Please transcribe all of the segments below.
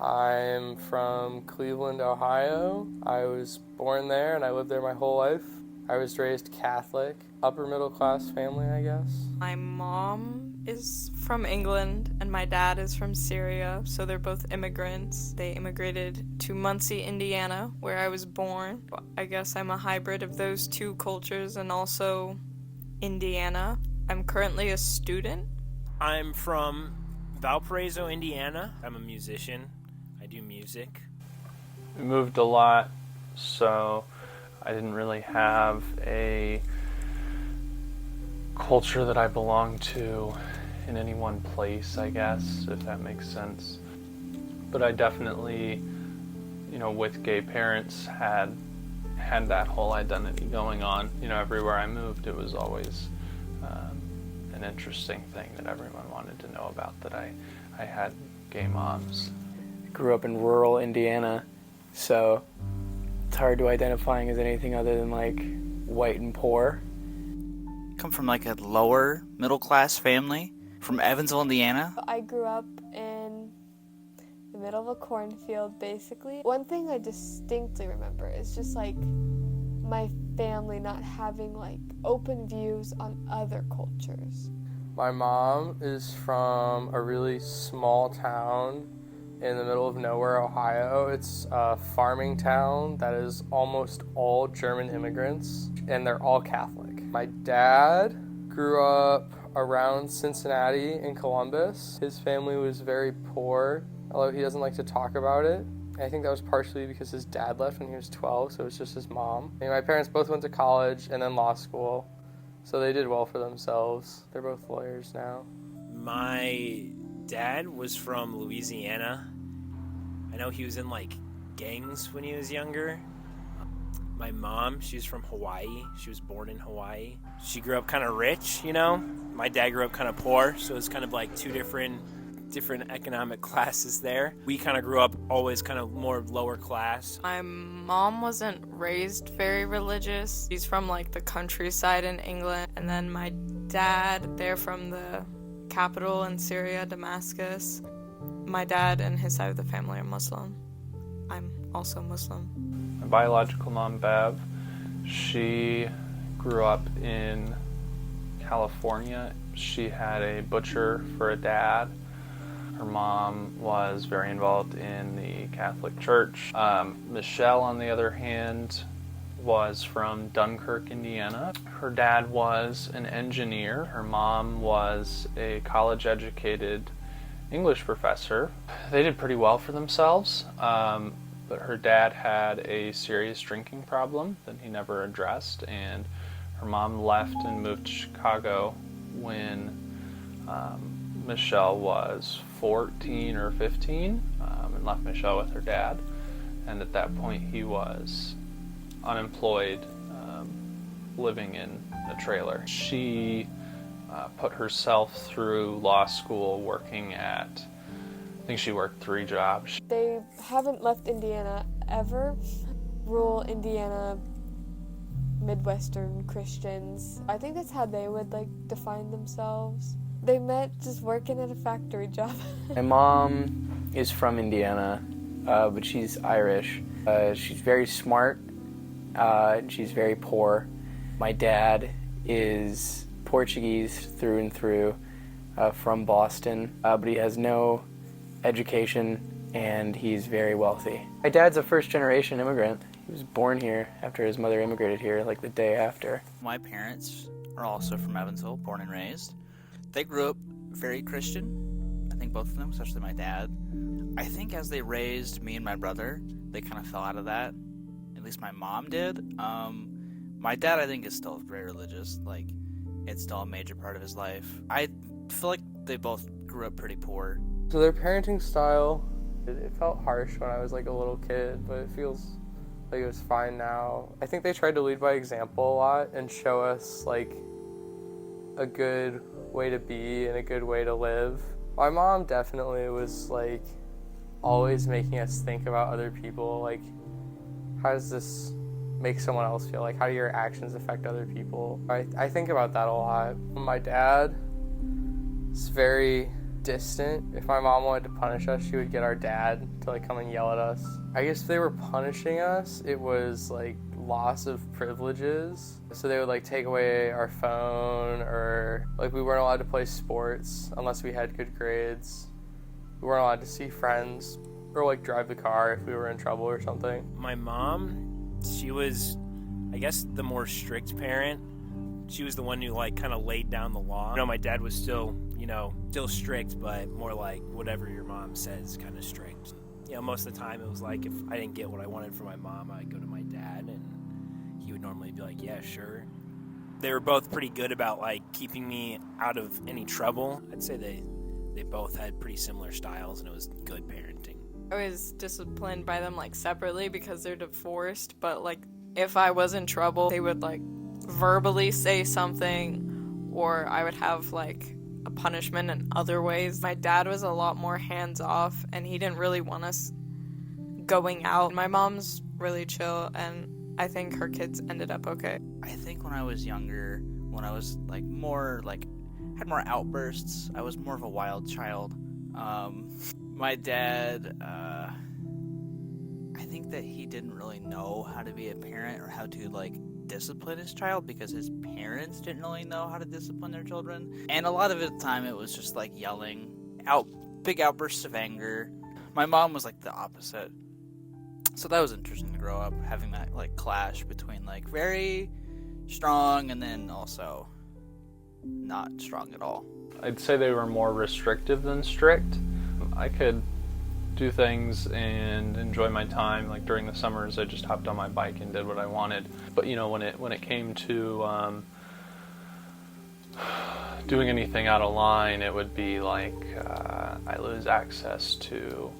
I'm from Cleveland, Ohio. I was born there and I lived there my whole life. I was raised Catholic, upper middle class family, I guess. My mom is from England and my dad is from Syria, so they're both immigrants. They immigrated to Muncie, Indiana, where I was born. I guess I'm a hybrid of those two cultures and also Indiana. I'm currently a student. I'm from Valparaiso, Indiana. I'm a musician. I do music. We moved a lot, so I didn't really have a culture that I belonged to in any one place, I guess, if that makes sense. But I definitely, with gay parents had that whole identity going on. Everywhere I moved, it was always an interesting thing that everyone wanted to know about, that I had gay moms. Grew up in rural Indiana, so it's hard to identifying as anything other than white and poor. Come from a lower middle class family from Evansville, Indiana. I grew up in the middle of a cornfield, basically. One thing I distinctly remember is just my family not having open views on other cultures. My mom is from a really small town in the middle of nowhere, Ohio. It's a farming town that is almost all German immigrants, and they're all Catholic. My dad grew up around Cincinnati and Columbus. His family was very poor, although he doesn't like to talk about it. I think that was partially because his dad left when he was 12, so it was just his mom. My parents both went to college and then law school, so they did well for themselves. They're both lawyers now. My dad was from Louisiana. I know he was in gangs when he was younger. My mom, she's from Hawaii. She was born in Hawaii. She grew up kind of rich, My dad grew up kind of poor, so it's kind of two different economic classes there. We kind of grew up always kind of more lower class. My mom wasn't raised very religious. She's from the countryside in England. And then my dad, they're from the capital in Syria, Damascus. My dad and his side of the family are Muslim. I'm also Muslim. My biological mom, Bev, she grew up in California. She had a butcher for a dad. Her mom was very involved in the Catholic Church. Michelle, on the other hand, was from Dunkirk, Indiana. Her dad was an engineer. Her mom was a college-educated English professor. They did pretty well for themselves, but her dad had a serious drinking problem that he never addressed, and her mom left and moved to Chicago when Michelle was 14 or 15, and left Michelle with her dad. And at that point he was unemployed, living in a trailer. She put herself through law school working at, I think she worked 3 jobs. They haven't left Indiana ever. Rural Indiana, Midwestern Christians. I think that's how they would define themselves. They met just working at a factory job. My mom is from Indiana, but she's Irish. She's very smart, and she's very poor. My dad is Portuguese through and through, from Boston, but he has no education and he's very wealthy. My dad's a first-generation immigrant. He was born here after his mother immigrated here the day after. My parents are also from Evansville, born and raised. They grew up very Christian, I think both of them, especially my dad. I think as they raised me and my brother, they kind of fell out of that. At least my mom did. My dad, I think, is still very religious. It's still a major part of his life. I feel like they both grew up pretty poor. So their parenting style, it felt harsh when I was a little kid, but it feels like it was fine now. I think they tried to lead by example a lot and show us a good way to be and a good way to live. My mom definitely was always making us think about other people. How does this make someone else feel? How do your actions affect other people? I think about that a lot. My dad is very distant. If my mom wanted to punish us, she would get our dad to like come and yell at us. I guess if they were punishing us, it was like loss of privileges. So they would like take away our phone, or like we weren't allowed to play sports unless we had good grades. We weren't allowed to see friends or like drive the car if we were in trouble or something. My mom, she was, I guess, the more strict parent. She was the one who like kind of laid down the law. My dad was still strict, but more like whatever your mom says kind of strict. Most of the time it was like if I didn't get what I wanted from my mom, I'd go to my dad and he would normally be like, yeah, sure. They were both pretty good about like keeping me out of any trouble. I'd say they both had pretty similar styles, and it was good parenting. I was disciplined by them like separately because they're divorced, but like if I was in trouble, they would like verbally say something, or I would have like a punishment in other ways. My dad was a lot more hands-off, and he didn't really want us going out. My mom's really chill, and I think her kids ended up okay. I think when I was younger, when I was like more like had more outbursts, I was more of a wild child. My dad, I think that he didn't really know how to be a parent or how to like discipline his child because his parents didn't really know how to discipline their children. And a lot of the time it was just like yelling, big outbursts of anger. My mom was like the opposite. So that was interesting to grow up having that like clash between like very strong and then also not strong at all. I'd say they were more restrictive than strict. I could do things and enjoy my time. Like during the summers, I just hopped on my bike and did what I wanted. But when it came to doing anything out of line, it would be like I lose access to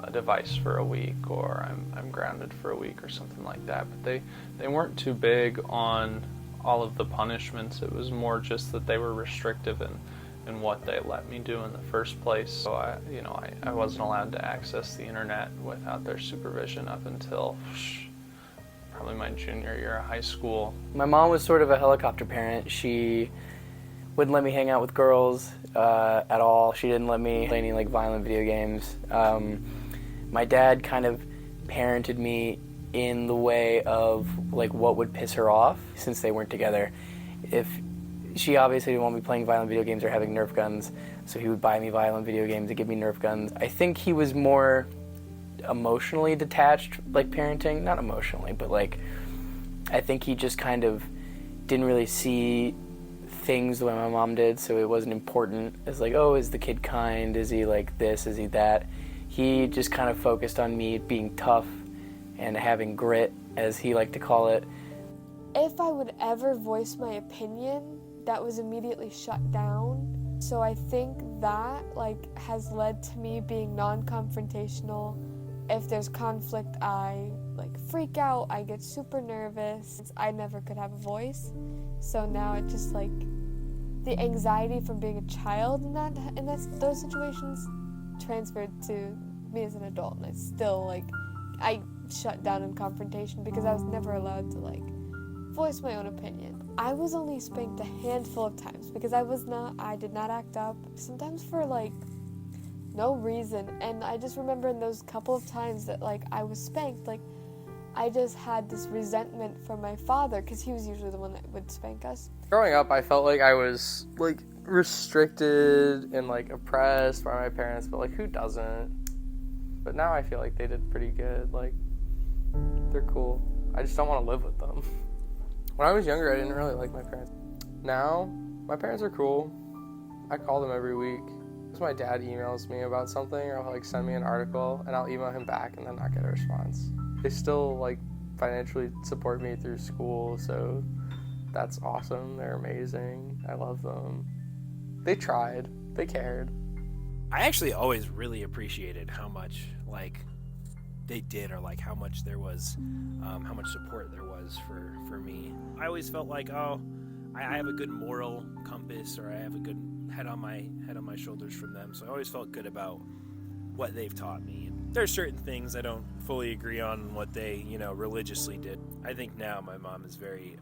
a device for a week, or I'm grounded for a week or something like that. But they weren't too big on all of the punishments. It was more just that they were restrictive in what they let me do in the first place. So I wasn't allowed to access the internet without their supervision up until probably my junior year of high school. My mom was sort of a helicopter parent. She wouldn't let me hang out with girls at all. She didn't let me play any like violent video games. My dad kind of parented me in the way of like what would piss her off since they weren't together. If she obviously didn't want me playing violent video games or having Nerf guns, so he would buy me violent video games and give me Nerf guns. I think he was more emotionally detached, like parenting. Not emotionally, but like I think he just kind of didn't really see things the way my mom did, so it wasn't important. It's like, oh, is the kid kind? Is he like this? Is he that? He just kind of focused on me being tough and having grit, as he liked to call it. If I would ever voice my opinion, that was immediately shut down. So I think that like has led to me being non-confrontational. If there's conflict, I like freak out, I get super nervous. I never could have a voice. So now it just like the anxiety from being a child in those situations transferred to me as an adult, and I shut down in confrontation because I was never allowed to like voice my own opinion. I was only spanked a handful of times because I did not act up, sometimes for like no reason. And I just remember in those couple of times that like I was spanked, like I just had this resentment from my father because he was usually the one that would spank us. Growing up, I felt like I was like restricted and like oppressed by my parents, but like who doesn't? But now I feel like they did pretty good. Like they're cool. I just don't want to live with them. When I was younger, I didn't really like my parents. Now, my parents are cool. I call them every week. Because my dad emails me about something, or he'll like send me an article, and I'll email him back and then not get a response. They still like financially support me through school, so that's awesome. They're amazing. I love them. They tried. They cared. I actually always really appreciated how much like they did, or like how much there was, how much support there was for me. I always felt like, oh, I have a good moral compass, or I have a good head on my shoulders from them. So I always felt good about what they've taught me. There are certain things I don't fully agree on what they, religiously did. I think now my mom is very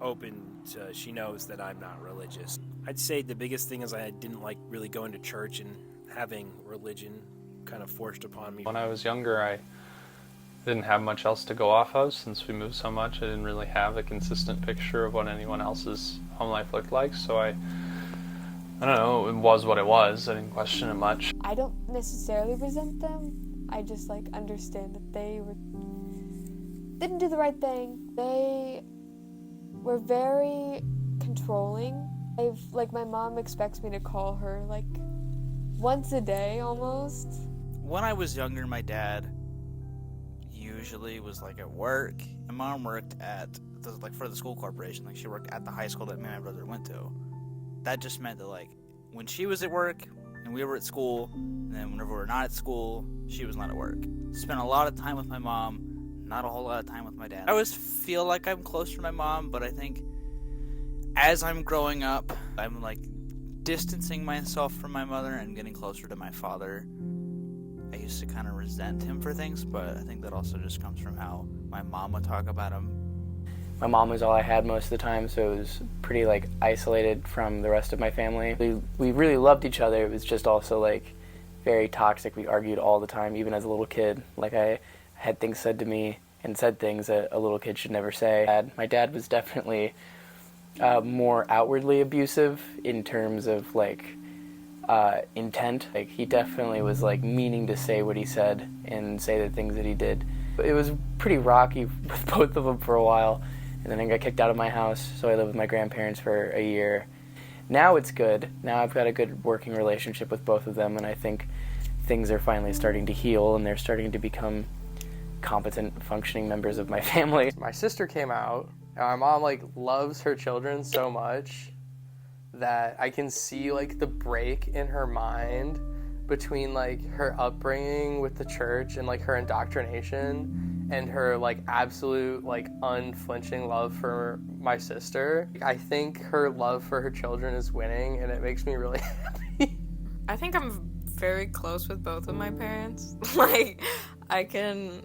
open to, she knows that I'm not religious. I'd say the biggest thing is I didn't like really going to church and having religion kind of forced upon me. When I was younger, I didn't have much else to go off of. Since we moved so much, I didn't really have a consistent picture of what anyone else's home life looked like, so I don't know, it was what it was. I didn't question it much. I don't necessarily resent them. I just like understand that they didn't do the right thing. They were very controlling. My mom expects me to call her like once a day almost. When I was younger, my dad usually was like at work. My mom worked for the school corporation. Like she worked at the high school that me and my brother went to. That just meant that like when she was at work and we were at school, and then whenever we were not at school, she was not at work. Spent a lot of time with my mom, not a whole lot of time with my dad. I always feel like I'm close to my mom, but I think as I'm growing up, I'm like distancing myself from my mother and getting closer to my father. I used to kind of resent him for things, but I think that also just comes from how my mom would talk about him. My mom was all I had most of the time, so it was pretty like isolated from the rest of my family. We really loved each other. It was just also like very toxic. We argued all the time, even as a little kid. Like I had things said to me and said things that a little kid should never say. My dad was definitely more outwardly abusive in terms of like intent. Like he definitely was like meaning to say what he said and say the things that he did. It was pretty rocky with both of them for a while, and then I got kicked out of my house, so I lived with my grandparents for a year. Now it's good. Now I've got a good working relationship with both of them, and I think things are finally starting to heal, and they're starting to become competent, functioning members of my family. My sister came out, and my mom like loves her children so much that I can see like the break in her mind between like her upbringing with the church and like her indoctrination and her like absolute like unflinching love for my sister. I think her love for her children is winning, and it makes me really happy. I think I'm very close with both of my parents. Like, I can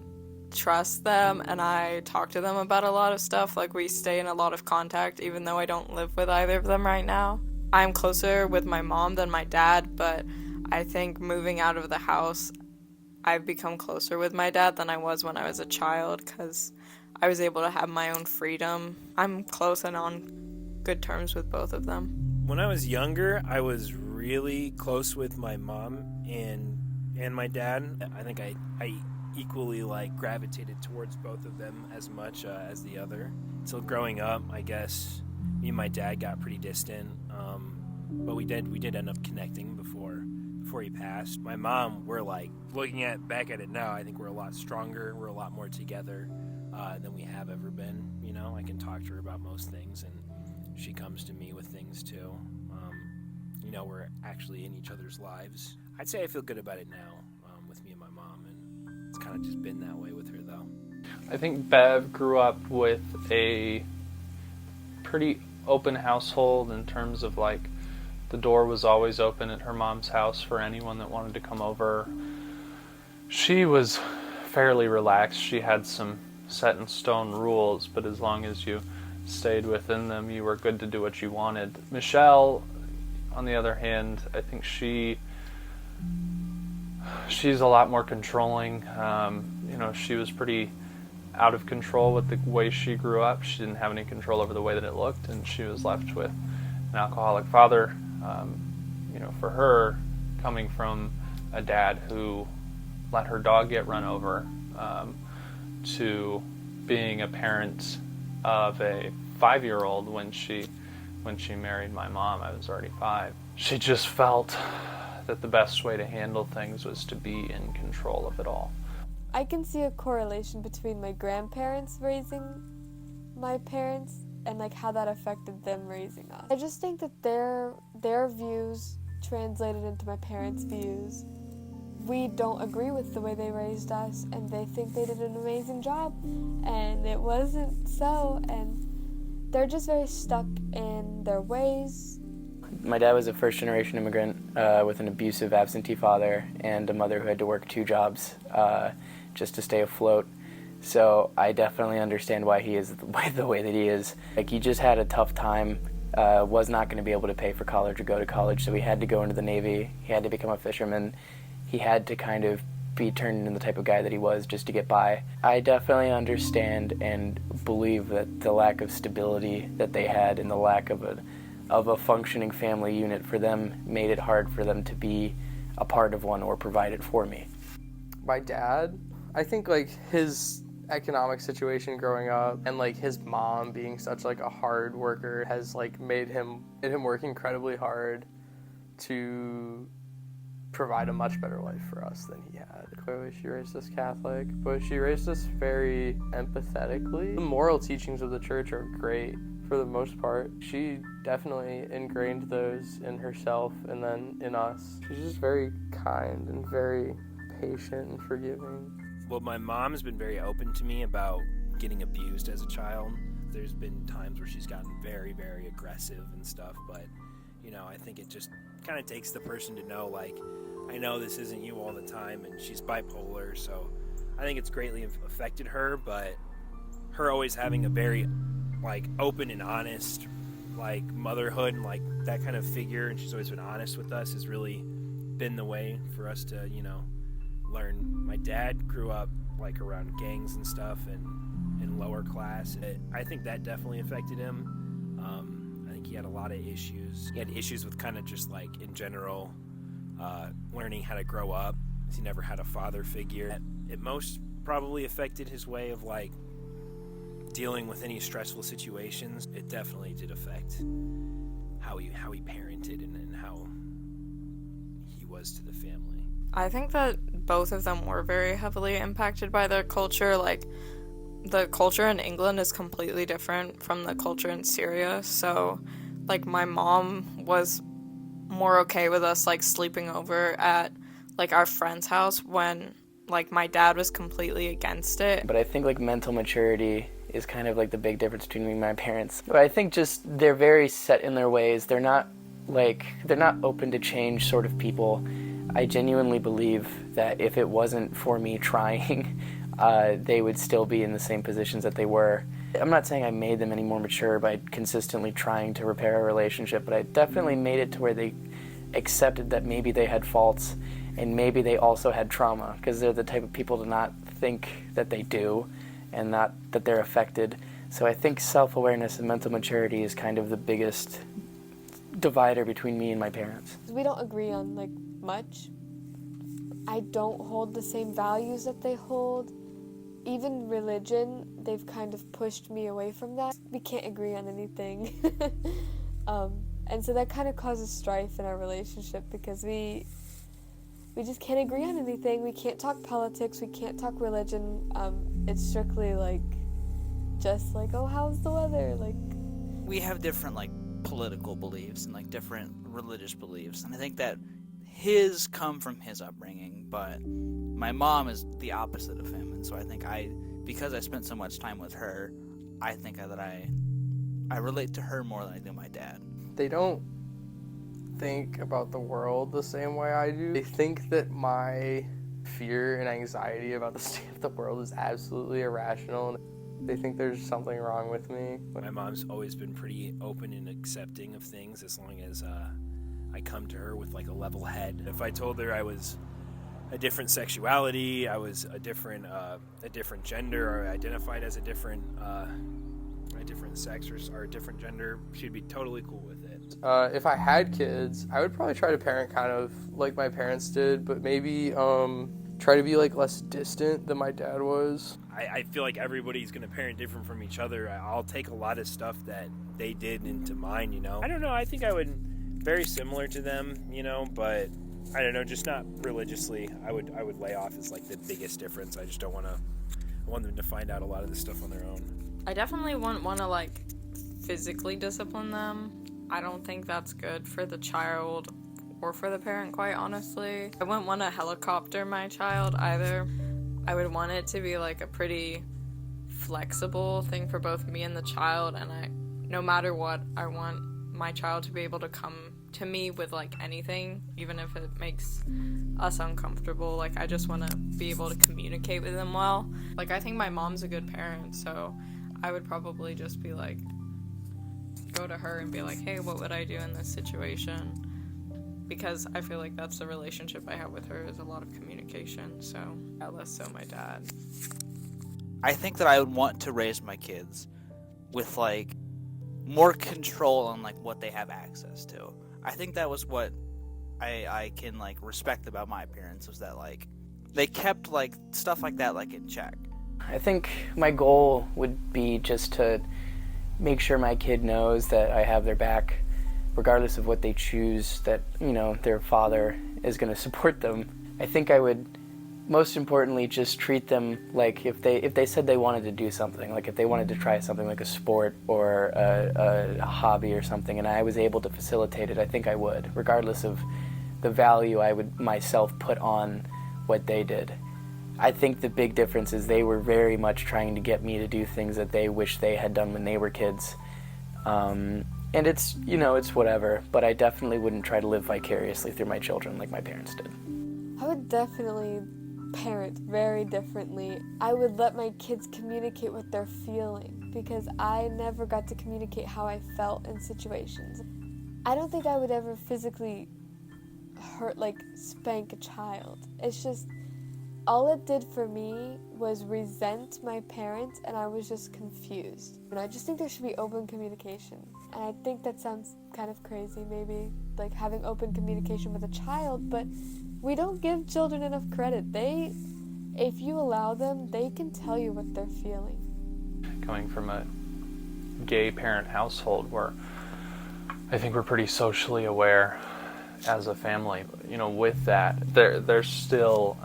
trust them, and I talk to them about a lot of stuff. Like, we stay in a lot of contact, even though I don't live with either of them right now. I'm closer with my mom than my dad, but I think moving out of the house, I've become closer with my dad than I was when I was a child, because I was able to have my own freedom. I'm close and on good terms with both of them. When I was younger, I was really close with my mom and my dad. I think I equally like gravitated towards both of them as much as the other. Until growing up, I guess me and my dad got pretty distant, but we did end up connecting before he passed. My mom, we're like looking back at it now, I think we're a lot stronger. We're a lot more together than we have ever been. You know, I can talk to her about most things, and she comes to me with things too. You know, we're actually in each other's lives. I'd say I feel good about it now with me and my mom, and it's kind of just been that way with her though. I think Bev grew up with a pretty open household in terms of like the door was always open at her mom's house for anyone that wanted to come over. She was fairly relaxed. She had some set in stone rules, but as long as you stayed within them, you were good to do what you wanted. Michelle, on the other hand, I think she's a lot more controlling. You know, she was pretty out of control with the way she grew up. She didn't have any control over the way that it looked, and she was left with an alcoholic father. You know, for her, coming from a dad who let her dog get run over, to being a parent of a 5-year-old when she married my mom. I was already 5. She just felt that the best way to handle things was to be in control of it all. I can see a correlation between my grandparents raising my parents and like how that affected them raising us. I just think that their views translated into my parents' views. We don't agree with the way they raised us, and they think they did an amazing job, and it wasn't so, and they're just very stuck in their ways. My dad was a first-generation immigrant with an abusive absentee father and a mother who had to work 2 jobs just to stay afloat. So I definitely understand why he is the way that he is. Like, he just had a tough time, was not going to be able to pay for college or go to college, so he had to go into the Navy, he had to become a fisherman, he had to kind of be turned into the type of guy that he was just to get by. I definitely understand and believe that the lack of stability that they had and the lack of a functioning family unit for them made it hard for them to be a part of one or provide it for me. My dad, I think like his economic situation growing up and like his mom being such like a hard worker has like made him work incredibly hard to provide a much better life for us than he had. Clearly she raised us Catholic, but she raised us very empathetically. The moral teachings of the church are great for the most part. She definitely ingrained those in herself and then in us. She's just very kind and very patient and forgiving. Well, my mom's been very open to me about getting abused as a child. There's been times where she's gotten very, very aggressive and stuff, but, you know, I think it just kind of takes the person to know, like, I know this isn't you all the time, and she's bipolar, so I think it's greatly affected her, but her always having a very, like, open and honest, like, motherhood and, like, that kind of figure, and she's always been honest with us, has really been the way for us to, you know, learn. My dad grew up like around gangs and stuff and in lower class. I think that definitely affected him. I think he had a lot of issues. He had issues with kind of just like in general learning how to grow up. He never had a father figure. It most probably affected his way of like dealing with any stressful situations. It definitely did affect how he parented and how he was to the family. I think that both of them were very heavily impacted by their culture. Like, the culture in England is completely different from the culture in Syria. So, like, my mom was more okay with us, like, sleeping over at, like, our friend's house when, like, my dad was completely against it. But I think, like, mental maturity is kind of, like, the big difference between me and my parents. But I think just they're very set in their ways. They're not open to change sort of people. I genuinely believe that if it wasn't for me trying, they would still be in the same positions that they were. I'm not saying I made them any more mature by consistently trying to repair a relationship, but I definitely made it to where they accepted that maybe they had faults and maybe they also had trauma, because they're the type of people to not think that they do and not that they're affected. So I think self-awareness and mental maturity is kind of the biggest divider between me and my parents. We don't agree on, like, much. I don't hold the same values that they hold. Even religion, they've kind of pushed me away from that. We can't agree on anything. And so that kind of causes strife in our relationship because we just can't agree on anything. We can't talk politics, we can't talk religion. It's strictly like, just like, oh, how's the weather? Like, we have different, like, political beliefs and, like, different religious beliefs. And I think that his come from his upbringing, but my mom is the opposite of him, and so I think because I spent so much time with her, I think that I relate to her more than I do my dad. They don't think about the world the same way I do. They think that my fear and anxiety about the state of the world is absolutely irrational. They think there's something wrong with me. My mom's always been pretty open and accepting of things as long as I come to her with like a level head. If I told her I was a different sexuality, I was a different gender, or identified as a different sex or a different gender, she'd be totally cool with it. If I had kids, I would probably try to parent kind of like my parents did, but maybe try to be like less distant than my dad was. I feel like everybody's going to parent different from each other. I'll take a lot of stuff that they did into mine, you know. I don't know, I think I would very similar to them, you know, but I don't know, just not religiously. I would lay off as like the biggest difference. I just don't want them to find out a lot of this stuff on their own. I definitely wouldn't want to, like, physically discipline them. I don't think that's good for the child or for the parent, quite honestly. I wouldn't want to helicopter my child either. I would want it to be, like, a pretty flexible thing for both me and the child, and no matter what, I want my child to be able to come to me with like anything, even if it makes us uncomfortable. Like, I just want to be able to communicate with them well. Like, I think my mom's a good parent, so I would probably just be like, go to her and be like, hey, what would I do in this situation? Because I feel like that's the relationship I have with her, is a lot of communication. So, yeah, less so my dad. I think that I would want to raise my kids with like more control on like what they have access to. I think that was what I can like respect about my parents, was that like they kept like stuff like that like in check. I think my goal would be just to make sure my kid knows that I have their back, regardless of what they choose, that, you know, their father is going to support them. I think I would, most importantly, just treat them like if they said they wanted to do something, like if they wanted to try something like a sport or a hobby or something, and I was able to facilitate it, I think I would, regardless of the value I would myself put on what they did. I think the big difference is they were very much trying to get me to do things that they wish they had done when they were kids. And it's, you know, it's whatever, but I definitely wouldn't try to live vicariously through my children like my parents did. I would definitely parent very differently. I would let my kids communicate what they're feeling, because I never got to communicate how I felt in situations. I don't think I would ever physically hurt, like spank a child. It's just, all it did for me was resent my parents, and I was just confused. And I just think there should be open communication. And I think that sounds kind of crazy, maybe, like having open communication with a child, but we don't give children enough credit. If you allow them, they can tell you what they're feeling. Coming from a gay parent household where I think we're pretty socially aware as a family, you know, with that, they're still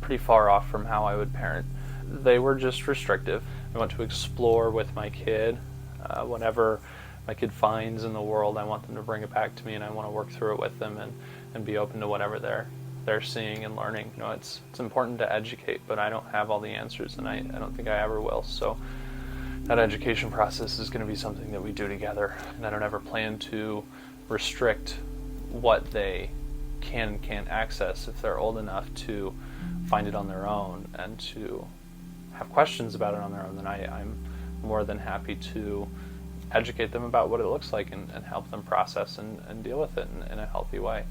pretty far off from how I would parent. They were just restrictive. I want to explore with my kid. Whatever my kid finds in the world, I want them to bring it back to me, and I want to work through it with them and be open to whatever they're seeing and learning. You know, it's important to educate, but I don't have all the answers, and I don't think I ever will. So that education process is going to be something that we do together, and I don't ever plan to restrict what they can and can't access if they're old enough to find it on their own and to have questions about it on their own. Then I'm more than happy to educate them about what it looks like and help them process and deal with it in a healthy way.